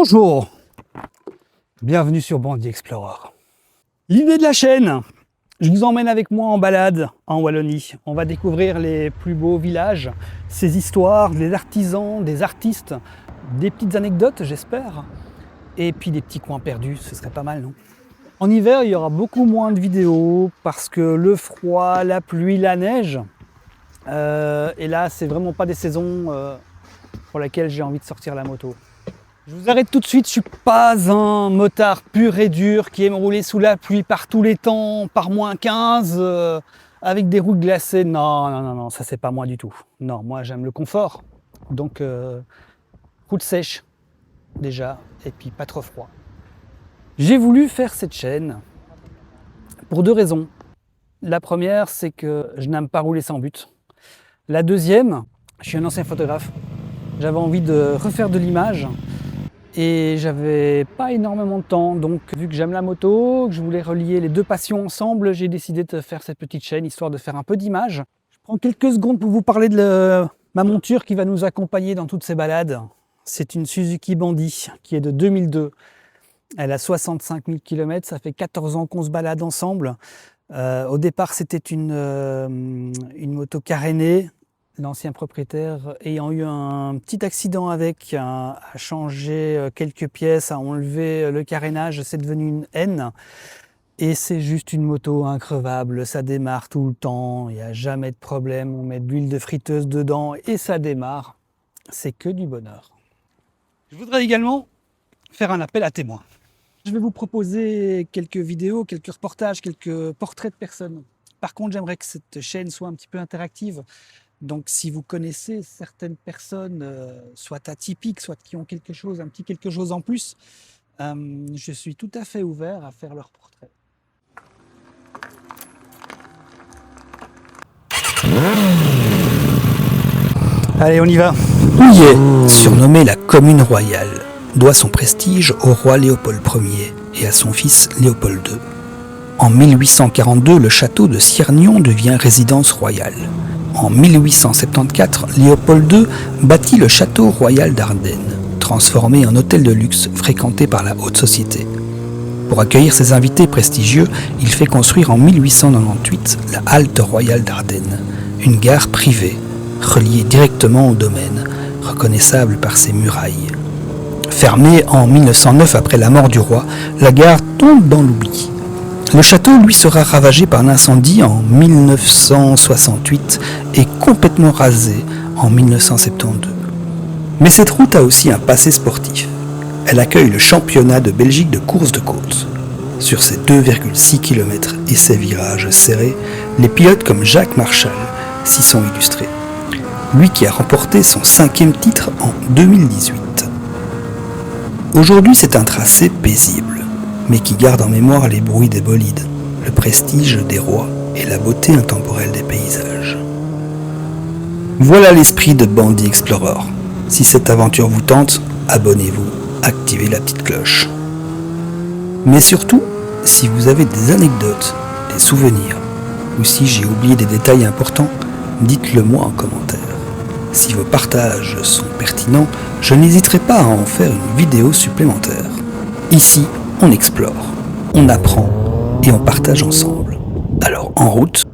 Bonjour, bienvenue sur Bandit Explorer. L'idée de la chaîne, je vous emmène avec moi en balade en Wallonie. On va découvrir les plus beaux villages, ces histoires, des artisans, des artistes, des petites anecdotes j'espère, et puis des petits coins perdus, ce serait pas mal non? En hiver il y aura beaucoup moins de vidéos parce que le froid, la pluie, la neige, et là c'est vraiment pas des saisons pour lesquelles j'ai envie de sortir la moto. Je vous arrête tout de suite, je suis pas un motard pur et dur qui aime rouler sous la pluie par tous les temps, par moins 15, avec des roues glacées. Non, ça c'est pas moi du tout. Non, moi j'aime le confort. Donc route sèche déjà, et puis pas trop froid. J'ai voulu faire cette chaîne pour deux raisons. La première, c'est que je n'aime pas rouler sans but. La deuxième, je suis un ancien photographe. J'avais envie de refaire de l'image. Et j'avais pas énormément de temps, donc vu que j'aime la moto, que je voulais relier les deux passions ensemble, j'ai décidé de faire cette petite chaîne histoire de faire un peu d'image. Je prends quelques secondes pour vous parler de ma monture qui va nous accompagner dans toutes ces balades. C'est une Suzuki Bandit qui est de 2002. Elle a 65 000 km, ça fait 14 ans qu'on se balade ensemble. Au départ c'était une moto carénée. L'ancien propriétaire ayant eu un petit accident avec, a changé quelques pièces, a enlevé le carénage, c'est devenu une N. Et c'est juste une moto increvable, ça démarre tout le temps, il n'y a jamais de problème, on met de l'huile de friteuse dedans et ça démarre. C'est que du bonheur. Je voudrais également faire un appel à témoins. Je vais vous proposer quelques vidéos, quelques reportages, quelques portraits de personnes. Par contre, j'aimerais que cette chaîne soit un petit peu interactive. Donc si vous connaissez certaines personnes, soit atypiques, soit qui ont quelque chose en plus, je suis tout à fait ouvert à faire leur portrait. Allez, on y va. Houillet, surnommée la Commune Royale, doit son prestige au roi Léopold Ier et à son fils Léopold II. En 1842, le château de Ciernion devient résidence royale. En 1874, Léopold II bâtit le château royal d'Ardenne, transformé en hôtel de luxe fréquenté par la haute société. Pour accueillir ses invités prestigieux, il fait construire en 1898 la halte royale d'Ardenne, une gare privée, reliée directement au domaine, reconnaissable par ses murailles. Fermée en 1909 après la mort du roi, la gare tombe dans l'oubli. Le château, lui, sera ravagé par un incendie en 1968 et complètement rasé en 1972. Mais cette route a aussi un passé sportif. Elle accueille le championnat de Belgique de course de côte. Sur ses 2,6 km et ses virages serrés, les pilotes comme Jacques Marchal s'y sont illustrés. Lui qui a remporté son 5e titre en 2018. Aujourd'hui, c'est un tracé paisible, mais qui garde en mémoire les bruits des bolides, le prestige des rois et la beauté intemporelle des paysages. Voilà l'esprit de Bandit Explorer. Si cette aventure vous tente, abonnez-vous, activez la petite cloche. Mais surtout, si vous avez des anecdotes, des souvenirs, ou si j'ai oublié des détails importants, dites-le moi en commentaire. Si vos partages sont pertinents, je n'hésiterai pas à en faire une vidéo supplémentaire. Ici, on explore, on apprend et on partage ensemble. Alors en route.